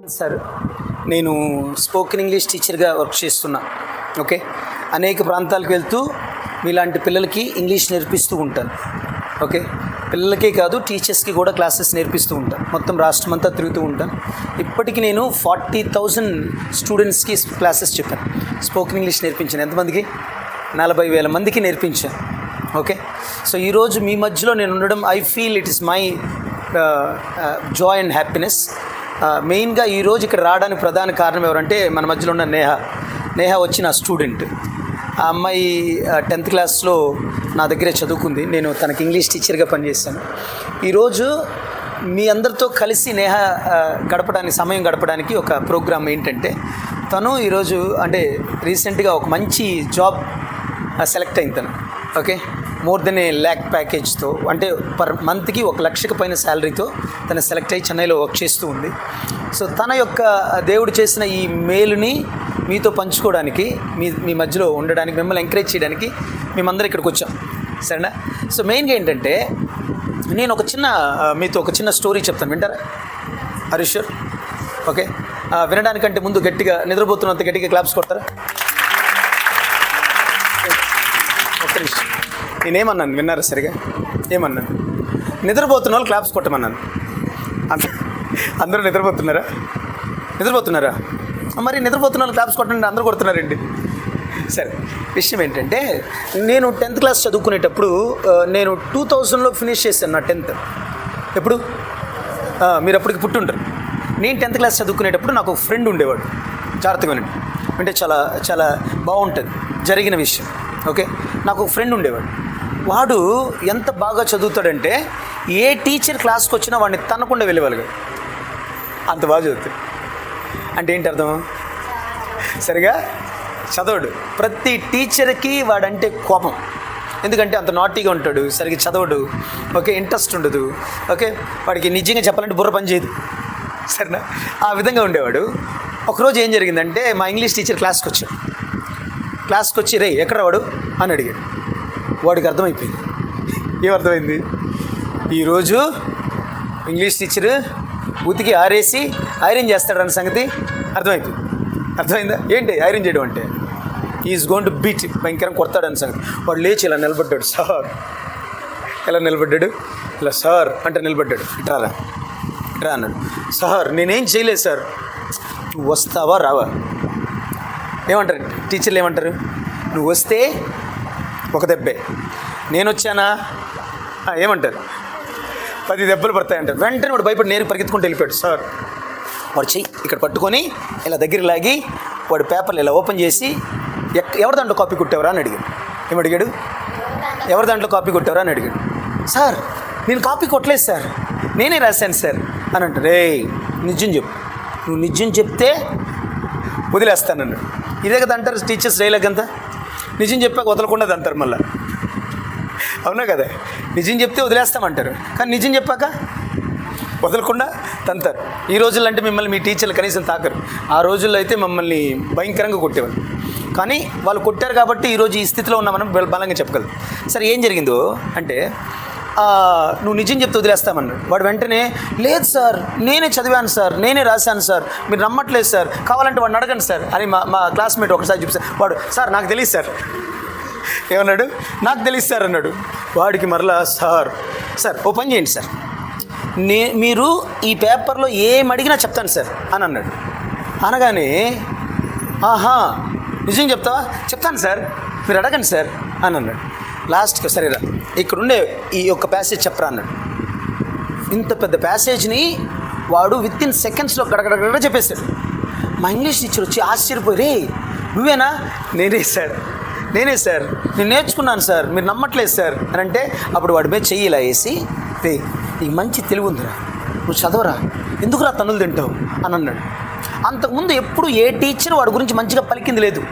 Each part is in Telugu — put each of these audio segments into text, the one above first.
సార్, నేను స్పోకెన్ ఇంగ్లీష్ టీచర్గా వర్క్ చేస్తున్నా. ఓకే, అనేక ప్రాంతాలకు వెళ్తూ మీలాంటి పిల్లలకి ఇంగ్లీష్ నేర్పిస్తూ ఉంటాను. ఓకే, పిల్లలకే కాదు టీచర్స్కి కూడా క్లాసెస్ నేర్పిస్తూ ఉంటాను. మొత్తం రాష్ట్రం అంతా తిరుగుతూ ఉంటాను. ఇప్పటికి నేను 40,000 స్టూడెంట్స్కి క్లాసెస్ చెప్పాను. స్పోకెన్ ఇంగ్లీష్ నేర్పించాను. ఎంతమందికి? 40,000 మందికి నేర్పించాను. ఓకే, సో ఈరోజు మీ మధ్యలో నేను ఉండడం, I feel it is my Joy and happiness. మెయిన్గా ఈరోజు ఇక్కడ రావడానికి ప్రధాన కారణం ఎవరంటే మన మధ్యలో ఉన్న నేహ వచ్చి నా స్టూడెంట్. ఆ అమ్మాయి 10th క్లాస్లో నా దగ్గరే చదువుకుంది. నేను తనకి ఇంగ్లీష్ టీచర్గా పనిచేస్తాను. ఈరోజు మీ అందరితో కలిసి నేహ సమయం గడపడానికి ఒక ప్రోగ్రామ్ ఏంటంటే, తను ఈరోజు అంటే రీసెంట్గా ఒక మంచి జాబ్ సెలెక్ట్ అయింది తను. ఓకే, మోర్ దెన్ ఏ ల్యాక్ ప్యాకేజ్తో, అంటే పర్ మంత్కి 1,00,000 పైన శాలరీతో తను సెలెక్ట్ అయ్యి చెన్నైలో వర్క్ చేస్తూ ఉంది. సో తన యొక్క దేవుడు చేసిన ఈ మేలుని మీతో పంచుకోవడానికి, మీ మధ్యలో ఉండడానికి, మిమ్మల్ని ఎంకరేజ్ చేయడానికి మేమందరం ఇక్కడికి వచ్చాం. సరేనా? సో మెయిన్గా ఏంటంటే, నేను మీతో ఒక చిన్న స్టోరీ చెప్తాను. వింటారా? Are you sure? ఓకే, వినడానికంటే ముందు గట్టిగా, నిద్రపోతున్నంత గట్టిగా క్లాప్స్ కొడతారా? ఒక్క నిమిషం. నేనేమన్నాను విన్నారా సరిగా? ఏమన్నాను? నిద్రపోతున్న వాళ్ళు క్లాప్స్ కొట్టమన్నాను. అందరూ నిద్రపోతున్నారా? మరి నిద్రపోతున్న వాళ్ళు క్లాప్స్ కొట్టండి, అందరూ కొడుతున్నారండి. సరే, విషయం ఏంటంటే, నేను 10th క్లాస్ చదువుకునేటప్పుడు నేను 2000లో ఫినిష్ చేశాను నా 10th. ఎప్పుడు? మీరు అప్పటికి పుట్టుంటారు. నేను 10th క్లాస్ చదువుకునేటప్పుడు నాకు ఒక ఫ్రెండ్ ఉండేవాడు. జాగ్రత్తగా వినండి, అంటే చాలా చాలా బాగుంటుంది జరిగిన విషయం. ఓకే, నాకు ఒక ఫ్రెండ్ ఉండేవాడు. వాడు ఎంత బాగా చదువుతాడంటే, ఏ టీచర్ క్లాస్కి వచ్చినా వాడిని తనకుండా వెళ్ళేవాళ్ళు. అంత బాగా చదువుతాడు. అంటే ఏంటి అర్థం? సరిగా చదవడు. ప్రతి టీచర్కి వాడంటే కోపం. ఎందుకంటే అంత నాటీగా ఉంటాడు, సరిగ్గా చదవడు. ఓకే, ఇంట్రెస్ట్ ఉండదు. ఓకే, వాడికి నిజంగా చెప్పాలంటే బుర్ర పని చేయదు. సరేనా? ఆ విధంగా ఉండేవాడు. ఒకరోజు ఏం జరిగిందంటే, మా ఇంగ్లీష్ టీచర్ క్లాస్కి వచ్చి రే ఎక్కడ వాడు అని అడిగాడు. వాడికి అర్థమైపోయింది. ఏమర్థమైంది? ఈరోజు ఇంగ్లీష్ టీచరు ఉతికి ఆరేసి ఐరన్ చేస్తాడన్న సంగతి అర్థమైందా? ఏంటి ఐరన్ చేయడం అంటే? ఈజ్ గోయింగ్ టు బీట్, భయంకరంగా కొడతాడన్న సంగతి. వాడు లేచి ఇలా నిలబడ్డాడు. సార్ ఎలా నిలబడ్డాడు? ఇలా సార్ అంటే నిలబడ్డాడు. ఇట్రా అన్నాడు. సార్ నేనేం చేయలేదు సార్. నువ్వు వస్తావా రావా? ఏమంటారు టీచర్లు? ఏమంటారు? నువ్వు వస్తే ఒక దెబ్బే, నేను వచ్చానా ఏమంటారు? 10 దెబ్బలు పడతాయంటారు. వెంటనే వాడు భయపడి నేరు పరిగెత్తుకుంటూ వెళ్ళిపోయాడు. సార్, వాడు చెయ్యి ఇక్కడ పట్టుకొని ఇలా దగ్గర లాగి వాడు పేపర్లు ఇలా ఓపెన్ చేసి, ఎవరి దాంట్లో కాపీ కొట్టేవరా అని అడిగాడు. ఏమడిగాడు? ఎవరి దాంట్లో కాపీ కొట్టేవరా అని అడిగాడు. సార్ నేను కాపీ కొట్టలేదు సార్, నేనే రాశాను సార్ అని అంటారు. రే నిజం చెప్పు, నువ్వు నిజం చెప్తే వదిలేస్తానన్నాడు. ఇదే కదా అంటారు టీచర్స్ డైలాగ్ అంతా. నిజం చెప్పాక వదలకుండా అంటారు మళ్ళీ. అవునా కదా? నిజం చెప్తే వదిలేస్తామంటారు, కానీ నిజం చెప్పాక వదలకుండా తంతారు. ఈ రోజుల్లో అంటే మిమ్మల్ని మీ టీచర్లు కనీసం తాకరు. ఆ రోజుల్లో అయితే మమ్మల్ని భయంకరంగా కొట్టేవాళ్ళు. కానీ వాళ్ళు కొట్టారు కాబట్టి ఈరోజు ఈ స్థితిలో ఉన్నామని బలంగా చెప్పగలరు. సరే, ఏం జరిగిందో అంటే, నువ్వు నిజం చెప్తే వదిలేస్తామన్నాడు. వాడు వెంటనే లేదు సార్, నేనే చదివాను సార్, నేనే రాశాను సార్, మీరు నమ్మట్లేదు సార్, కావాలంటే వాడిని అడగండి సార్ అని మా క్లాస్మేట్ ఒకసారి చూపిస్తారు. వాడు సార్ నాకు తెలియదు సార్. ఏమన్నాడు? నాకు తెలియదు సార్ అన్నాడు. వాడికి మరలా సార్ ఓ పని చేయండి సార్, మీరు ఈ పేపర్లో ఏం అడిగినా చెప్తాను సార్ అని అన్నాడు. అనగానే ఆహా నిజం చెప్తావా? చెప్తాను సార్, మీరు అడగండి సార్ అని అన్నాడు. లాస్ట్కి సరేరా ఇక్కడుండే ఈ యొక్క ప్యాసేజ్ చెప్పరా అన్నాడు. ఇంత పెద్ద ప్యాసేజ్ని వాడు వితిన్ సెకండ్స్లో గడగడ చెప్పేశాడు. మా ఇంగ్లీష్ టీచర్ వచ్చి ఆశ్చర్యపోయి, రే నువ్వేనా? నేనే సార్, నేను నేర్చుకున్నాను సార్, మీరు నమ్మట్లేదు సార్ అని అంటే, అప్పుడు వాడి మీద చెయ్యి ఇలా వేసి, రే నీకు మంచి తెలివి ఉందిరా, నువ్వు చదవరా, ఎందుకురా తన్నులు తింటావు అని అన్నాడు. అంతకుముందు ఎప్పుడు ఏ టీచర్ వాడి గురించి మంచిగా పలికింది లేదు.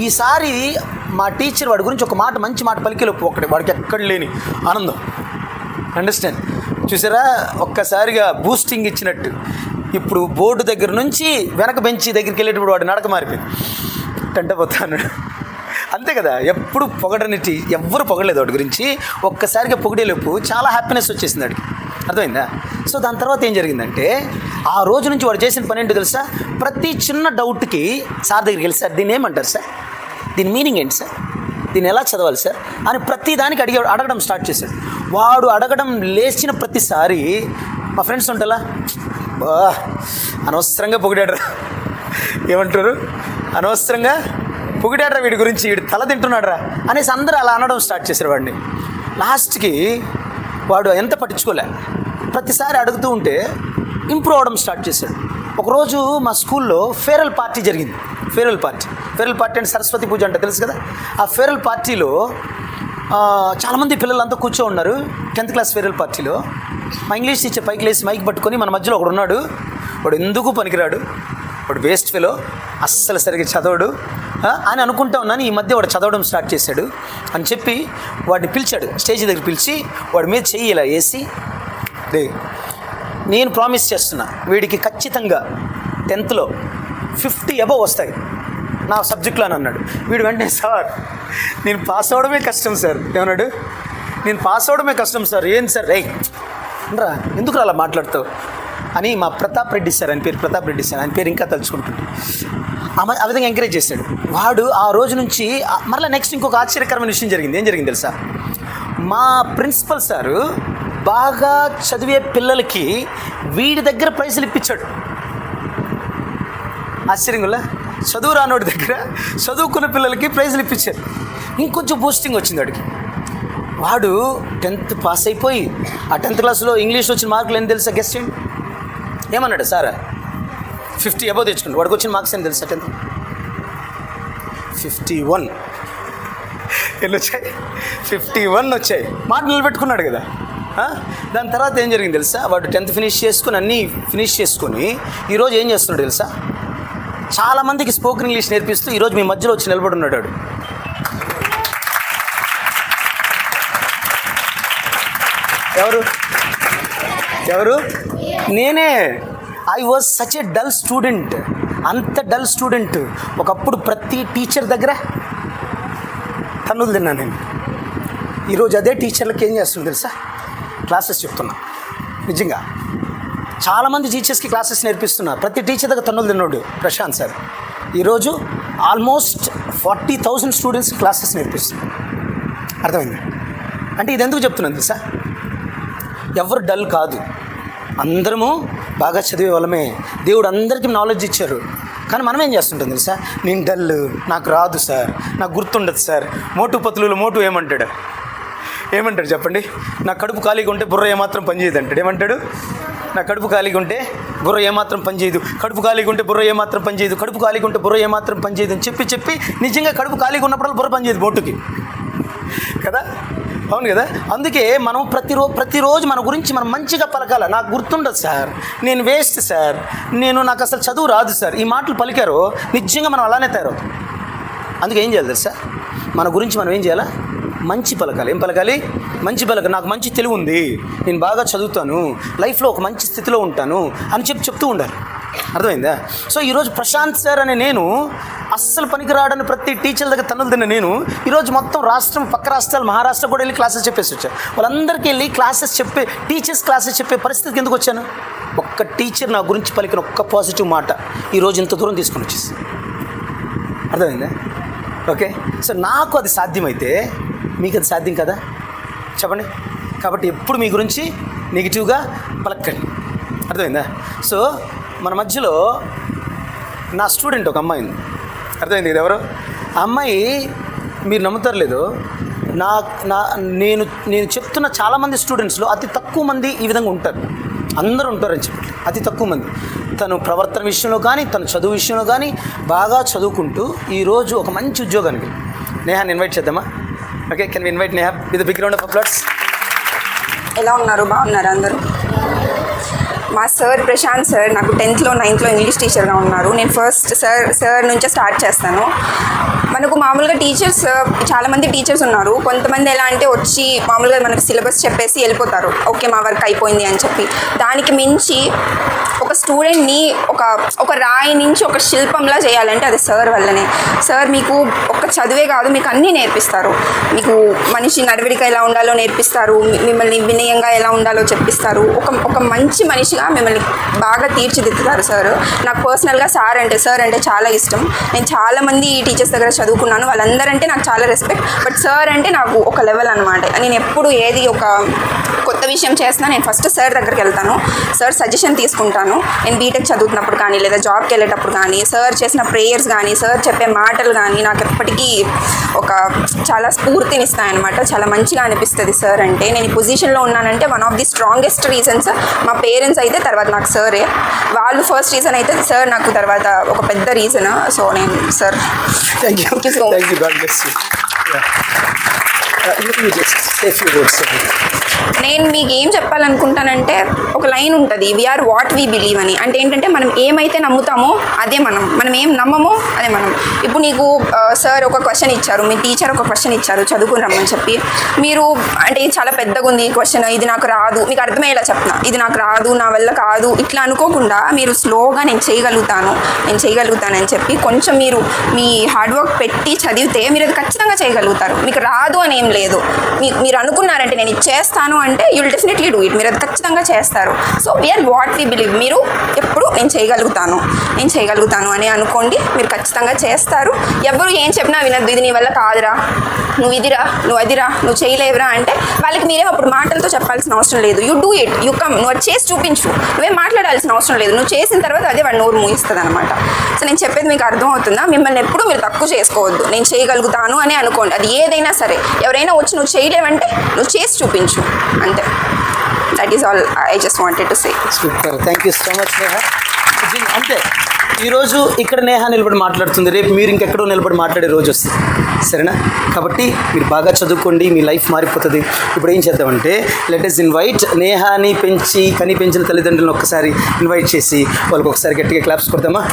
ఈసారి మా టీచర్ వాడి గురించి ఒక మంచి మాట పలికేలోపు వాడికి ఎక్కడ లేని ఆనందం. అండర్స్టాండ్? చూసారా, ఒక్కసారిగా బూస్టింగ్ ఇచ్చినట్టు. ఇప్పుడు బోర్డు దగ్గర నుంచి వెనక బెంచి దగ్గరికి వెళ్ళేటప్పుడు వాడు నడక మారిపోయింది. టంటపోతాను. అంతే కదా, ఎప్పుడు పొగడనిటి ఎవ్వరు పొగడలేదు వాడి గురించి. ఒక్కసారిగా పొగిడేలోపు చాలా హ్యాపీనెస్ వచ్చేసింది వాడికి. అర్థమైందా? సో దాని తర్వాత ఏం జరిగిందంటే, ఆ రోజు నుంచి వాడు చేసిన పని ఏంటో తెలుసా, ప్రతి చిన్న డౌట్కి సార్ దగ్గరికి వెళ్ళి, సార్ దీన్ని ఏమంటారు సార్, దీని మీనింగ్ ఏంటి సార్, దీన్ని ఎలా చదవాలి సార్ అని ప్రతి దానికి అడగడం స్టార్ట్ చేశాడు. వాడు అడగడం లేచిన ప్రతిసారి మా ఫ్రెండ్స్ ఉంటారా, అనవసరంగా పొగిడాడరా, ఏమంటారు, అనవసరంగా పొగిడాడరా వీడి గురించి, వీడు తల తింటున్నాడరా అనేసి అందరూ అలా అనడం స్టార్ట్ చేశారు వాడిని. లాస్ట్కి వాడు ఎంత పట్టించుకోలే, ప్రతిసారి అడుగుతూ ఉంటే ఇంప్రూవ్ అవ్వడం స్టార్ట్ చేశాడు. ఒకరోజు మా స్కూల్లో ఫేర్వెల్ పార్టీ జరిగింది. ఫేర్వెల్ పార్టీ అంటే సరస్వతి పూజ అంటే తెలుసు కదా. ఆ ఫేర్వెల్ పార్టీలో చాలామంది పిల్లలంతా కూర్చో ఉన్నారు. 10th క్లాస్ ఫేర్వెల్ పార్టీలో మా ఇంగ్లీష్ టీచర్ పైకి లేసి మైక్ పట్టుకొని మన మధ్యలో ఒకడు ఉన్నాడు. వాడు ఎందుకు పనికిరాడు, వాడు వేస్ట్ ఫెలో, అస్సలు సరిగ్గా చదవడు అని అనుకుంటా ఉన్నాను. ఈ మధ్య వాడు చదవడం స్టార్ట్ చేశాడు అని చెప్పి వాడిని పిలిచాడు, స్టేజ్ దగ్గర పిలిచి వాడి మీద చెయ్యి ఇలా వేసి, నేను ప్రామిస్ చేస్తున్నా వీడికి ఖచ్చితంగా 10thలో 50 అబవ్ వస్తాయి నా సబ్జెక్ట్లో అని అన్నాడు. వీడు వెంటనే, సార్ నేను పాస్ అవ్వడమే కష్టం సార్, ఏమన్నాడు, నేను పాస్ అవ్వడమే కష్టం సార్. ఏం సార్ రే రా, ఎందుకు అలా మాట్లాడుతావు అని మా ప్రతాప్ రెడ్డి సార్, ఆయన పేరు ప్రతాప్ రెడ్డి సార్, ఆయన పేరు ఇంకా తలుచుకుంటుంటే ఆ విధంగా ఎంకరేజ్ చేశాడు. వాడు ఆ రోజు నుంచి మరలా నెక్స్ట్ ఇంకొక ఆశ్చర్యకరమైన విషయం జరిగింది. ఏం జరిగింది తెలుసా, మా ప్రిన్సిపల్ సారు బాగా చదివే పిల్లలకి వీడి దగ్గర ప్రైజులు ఇప్పించాడు. ఆశ్చర్యంగా, చదువు రానోడి దగ్గర చదువుకున్న పిల్లలకి ప్రైజులు ఇప్పించారు. ఇంకొంచెం బూస్టింగ్ వచ్చింది వాడికి. వాడు 10th పాస్ అయిపోయి ఆ 10th క్లాస్లో ఇంగ్లీష్ వచ్చిన మార్కులు ఏం తెలుసా, గెస్ట్ చేయండి, ఏమన్నాడు సార్, 50 అబవ్ తెచ్చుకుంటాడు. వాడికి వచ్చిన మార్క్స్ ఏం తెలుసా, 10th 51 ఎన్ని వచ్చాయి, 51 వచ్చాయి. మాట నిలబెట్టుకున్నాడు కదా. దాని తర్వాత ఏం జరిగింది తెలుసా, వాడు 10th ఫినిష్ చేసుకుని అన్నీ ఫినిష్ చేసుకొని ఈరోజు ఏం చేస్తున్నాడు తెలుసా, చాలామందికి స్పోకెన్ ఇంగ్లీష్ నేర్పిస్తూ ఈరోజు మీ మధ్యలో వచ్చి నిలబడి ఉన్నాడు వాడు. ఎవరు నేనే. I was such a dull student, అంత డల్ స్టూడెంట్. ఒకప్పుడు ప్రతి టీచర్ దగ్గర తన్నులు తిన్నాను నేను. ఈరోజు అదే టీచర్లకి ఏం చేస్తుంది తెలుసా, క్లాసెస్ చెప్తున్నా. నిజంగా చాలామంది టీచర్స్కి క్లాసెస్ నేర్పిస్తున్నా. ప్రతి టీచర్ దగ్గర తన్నులు తిన్నాడు ప్రశాంత్ సార్. ఈరోజు ఆల్మోస్ట్ 40,000 స్టూడెంట్స్కి క్లాసెస్ నేర్పిస్తున్నాడు. అర్థమైంది అంటే ఇది ఎందుకు చెప్తున్నాను తెలుసా, ఎవరు డల్ కాదు, అందరము బాగా చదివే వాళ్ళమే. దేవుడు అందరికీ నాలెడ్జ్ ఇచ్చారు. కానీ మనం ఏం చేస్తుంటాం తెలుసా, నేను డల్, నాకు రాదు సార్, నాకు గుర్తుండదు సార్. మోటు పతులు మోటు ఏమంటాడు చెప్పండి, నా కడుపు ఖాళీగా ఉంటే బుర్ర ఏమాత్రం పనిచేయదు అంటాడు. ఏమంటాడు, నా కడుపు ఖాళీగా ఉంటే బుర్ర ఏమాత్రం పనిచేయదు, కడుపు ఖాళీగా ఉంటే బుర్ర ఏమాత్రం పనిచేయదు, కడుపు ఖాళీగా ఉంటే బుర్ర ఏమాత్రం పనిచేయదు అని చెప్పి నిజంగా కడుపు ఖాళీగా ఉన్నప్పుడు బుర్ర పనిచేయదు మోటుకి కదా. అవును కదా. అందుకే మనం ప్రతిరోజు మన గురించి మనం మంచిగా పలకాల. నాకు గుర్తుండదు సార్, నేను వేస్ట్ సార్, నాకు అసలు చదువు రాదు సార్, ఈ మాటలు పలికారో నిజంగా మనం అలానే తయారవుతాం. అందుకే ఏం చేయాలి తెలుసా, మన గురించి మనం ఏం చేయాలా, మంచి పలకాలి. ఏం పలకాలి, మంచి పలకాలి. నాకు మంచి తెలివి ఉంది, నేను బాగా చదువుతాను, లైఫ్లో ఒక మంచి స్థితిలో ఉంటాను అని చెప్తూ ఉండాలి. అర్థమైందా. సో ఈరోజు ప్రశాంత్ సార్ అనే నేను అస్సలు పనికిరాడని ప్రతి టీచర్ దగ్గర తన్నులు తిన్న నేను ఈరోజు మొత్తం రాష్ట్రం, పక్క రాష్ట్రాలు, మహారాష్ట్ర కూడా వెళ్ళి క్లాసెస్ చెప్పేసి వచ్చాను. వాళ్ళందరికీ వెళ్ళి టీచర్స్ క్లాసెస్ చెప్పే పరిస్థితికి ఎందుకు వచ్చాను, ఒక్క టీచర్ నా గురించి పలికిన ఒక్క పాజిటివ్ మాట ఈరోజు ఇంత దూరం తీసుకొని వచ్చేసి. అర్థమైందా. ఓకే. సో నాకు అది సాధ్యమైతే మీకు అది సాధ్యం కదా, చెప్పండి. కాబట్టి ఎప్పుడు మీ గురించి నెగిటివ్గా పలకండి. అర్థమైందా. సో మన మధ్యలో నా స్టూడెంట్ ఒక అమ్మాయి ఉంది. అర్థమైంది ఇది ఎవరు, ఆ అమ్మాయి మీరు నమ్ముతారు లేదు, నేను చెప్తున్న చాలామంది స్టూడెంట్స్లో అతి తక్కువ మంది ఈ విధంగా ఉంటారు. అందరూ ఉంటారని చెప్పి అతి తక్కువ మంది. తను ప్రవర్తన విషయంలో కానీ, తను చదువు విషయంలో కానీ బాగా చదువుకుంటూ ఈరోజు ఒక మంచి ఉద్యోగానికి. నేహాన్ని ఇన్వైట్ చేద్దామా. Okay, can we invite Neha with big round of applause. ఎలా ఉన్నారు, బాగున్నారు అందరూ? మా సార్ ప్రశాంత్ సార్ నాకు 10th, 9th ఇంగ్లీష్ టీచర్గా ఉన్నారు. నేను ఫస్ట్ సార్ నుంచే స్టార్ట్ చేస్తాను. మనకు మామూలుగా టీచర్స్ చాలామంది టీచర్స్ ఉన్నారు. కొంతమంది ఎలా అంటే వచ్చి మామూలుగా మనకు సిలబస్ చెప్పేసి వెళ్ళిపోతారు, ఓకే మా వర్క్ అయిపోయింది అని చెప్పి. దానికి మించి ఒక స్టూడెంట్ని ఒక రాయి నుంచి ఒక శిల్పంలా చేయాలంటే అది సార్ వల్లనే. సార్ మీకు ఒక చదువే కాదు, మీకు అన్నీ నేర్పిస్తారు. మీకు మనిషి నడవడిక ఎలా ఉండాలో నేర్పిస్తారు, మిమ్మల్ని వినయంగా ఎలా ఉండాలో చెప్పిస్తారు. ఒక మంచి మనిషిగా మిమ్మల్ని బాగా తీర్చిదిద్దుతారు సార్. నాకు పర్సనల్గా సార్ అంటే చాలా ఇష్టం. నేను చాలామంది టీచర్స్ దగ్గర చదువుకున్నాను, వాళ్ళందరంటే నాకు చాలా రెస్పెక్ట్. బట్ సార్ అంటే నాకు ఒక లెవెల్ అనమాట. నేను ఎప్పుడు ఏది ఒక కొత్త విషయం చేసినా నేను ఫస్ట్ సార్ దగ్గరికి వెళ్తాను, సార్ సజెషన్ తీసుకుంటాను. నేను బీటెక్ చదువుతున్నప్పుడు కానీ లేదా జాబ్కి వెళ్ళేటప్పుడు కానీ సార్ చేసిన ప్రేయర్స్ కానీ సార్ చెప్పే మాటలు కానీ నాకు ఎప్పటికీ ఒక చాలా స్ఫూర్తినిస్తాయన్నమాట. చాలా మంచిగా అనిపిస్తుంది సార్ అంటే. నేను ఈ పొజిషన్లో ఉన్నానంటే one of the strongest reasons మా పేరెంట్స్ అయితే, తర్వాత నాకు సారే. వాళ్ళు ఫస్ట్ రీజన్ అయితే, సార్ నాకు తర్వాత ఒక పెద్ద రీజన్. సో నేను sir thank you so thank you God bless you just say few words. నేను మీకు ఏం చెప్పాలనుకుంటానంటే, ఒక లైన్ ఉంటుంది, వీఆర్ వాట్ వీ బిలీవ్ అని. అంటే ఏంటంటే మనం ఏమైతే నమ్ముతామో అదే మనం ఏం నమ్మమో అదే మనం. ఇప్పుడు నీకు సార్ ఒక క్వశ్చన్ ఇచ్చారు, మీ టీచర్ ఒక క్వశ్చన్ ఇచ్చారు చదువుకుని రమ్మని చెప్పి, మీరు అంటే ఇది చాలా పెద్దగా ఉంది ఈ క్వశ్చన్, ఇది నాకు రాదు, మీకు అర్థమయ్యేలా చెప్తున్నా, ఇది నాకు రాదు, నా వల్ల కాదు, ఇట్లా అనుకోకుండా మీరు స్లోగా నేను చేయగలుగుతానని చెప్పి కొంచెం మీరు మీ హార్డ్ వర్క్ పెట్టి చదివితే మీరు అది ఖచ్చితంగా చేయగలుగుతారు. మీకు రాదు అని ఏం లేదు. మీరు అనుకున్నారంటే నేను ఇది చేస్తాను అంటే you will definitely do it. మీరు అది ఖచ్చితంగా చేస్తారు. So we are what we believe. మీరు ఎప్పుడు నేను చేయగలుగుతాను అని అనుకోండి, మీరు ఖచ్చితంగా చేస్తారు. ఎవరు ఏం చెప్పినా వినద్దు, ఇది నీ వల్ల కాదురా, నువ్వు ఇదిరా, నువ్వు అదిరా, నువ్వు చేయలేవురా అంటే వాళ్ళకి మీరేం అప్పుడు మాటలతో చెప్పాల్సిన అవసరం లేదు. You do it, you come, నువ్వు అది చేసి చూపించు, నువ్వేం మాట్లాడాల్సిన అవసరం లేదు. నువ్వు చేసిన తర్వాత అదే వాడు నోరు మూయిస్తుంది అనమాట. సో నేను చెప్పేది మీకు అర్థమవుతుందా? మిమ్మల్ని ఎప్పుడు మీరు తక్కువ చేసుకోవద్దు. నేను చేయగలుగుతాను అని అనుకోండి, అది ఏదైనా సరే. ఎవరైనా వచ్చి నువ్వు చేయలేవంటే నువ్వు చేసి చూపించు, అంతే. That is all I just wanted to say. Super, thank you so much Neha. అంతే, ఈరోజు ఇక్కడ నేహ నిలబడి మాట్లాడుతుంది, రేపు మీరు ఇంకెక్కడో నిలబడి మాట్లాడే రోజు వస్తుంది, సరేనా? కాబట్టి మీరు బాగా చదువుకోండి, మీ లైఫ్ మారిపోతుంది. ఇప్పుడు ఏం చేద్దామంటే, లెట్ us ఇన్వైట్ నేహాని పెంచిన తల్లిదండ్రులను ఒక్కసారి ఇన్వైట్ చేసి వాళ్ళకి ఒకసారి గట్టిగా క్లాప్స్ కొడదామా?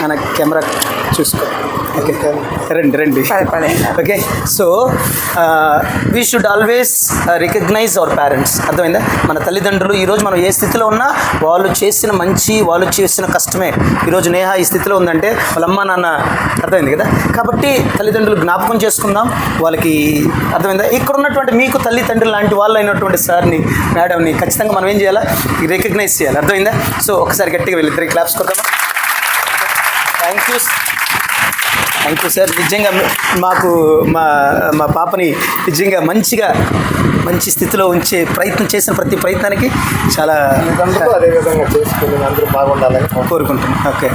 మన కెమెరా చూసుకో. ఓకే, రండి. Okay, so we should always recognise our parents. అర్థమైందా? మన తల్లిదండ్రులు ఈరోజు మనం ఏ స్థితిలో ఉన్నా వాళ్ళు చేసిన మంచి, వాళ్ళు చేసిన కష్టమే ఈరోజు నేహ ఈ స్థితిలో ఉందంటే వాళ్ళ అమ్మ నాన్న. అర్థమైంది కదా? కాబట్టి తల్లిదండ్రులు జ్ఞాపకం చేసుకుందాం, వాళ్ళకి అర్థమైందా? ఇక్కడ ఉన్నటువంటి మీకు తల్లిదండ్రులు లాంటి వాళ్ళు అయినటువంటి సార్ని, మేడంని ఖచ్చితంగా మనం ఏం చేయాలా? రికగ్నైజ్ చేయాలి. అర్థమైందా? సో ఒకసారి గట్టిగా వెళ్ళి క్లాప్స్ కొడదామా? Thank you sir. నిజంగా మాకు మా పాపని నిజంగా మంచి స్థితిలో ఉంచే ప్రయత్నం చేసిన ప్రతి ప్రయత్నానికి చాలా అదేవిధంగా చేసుకుని అందరూ బాగుండాలని కోరుకుంటున్నాను. ఓకే.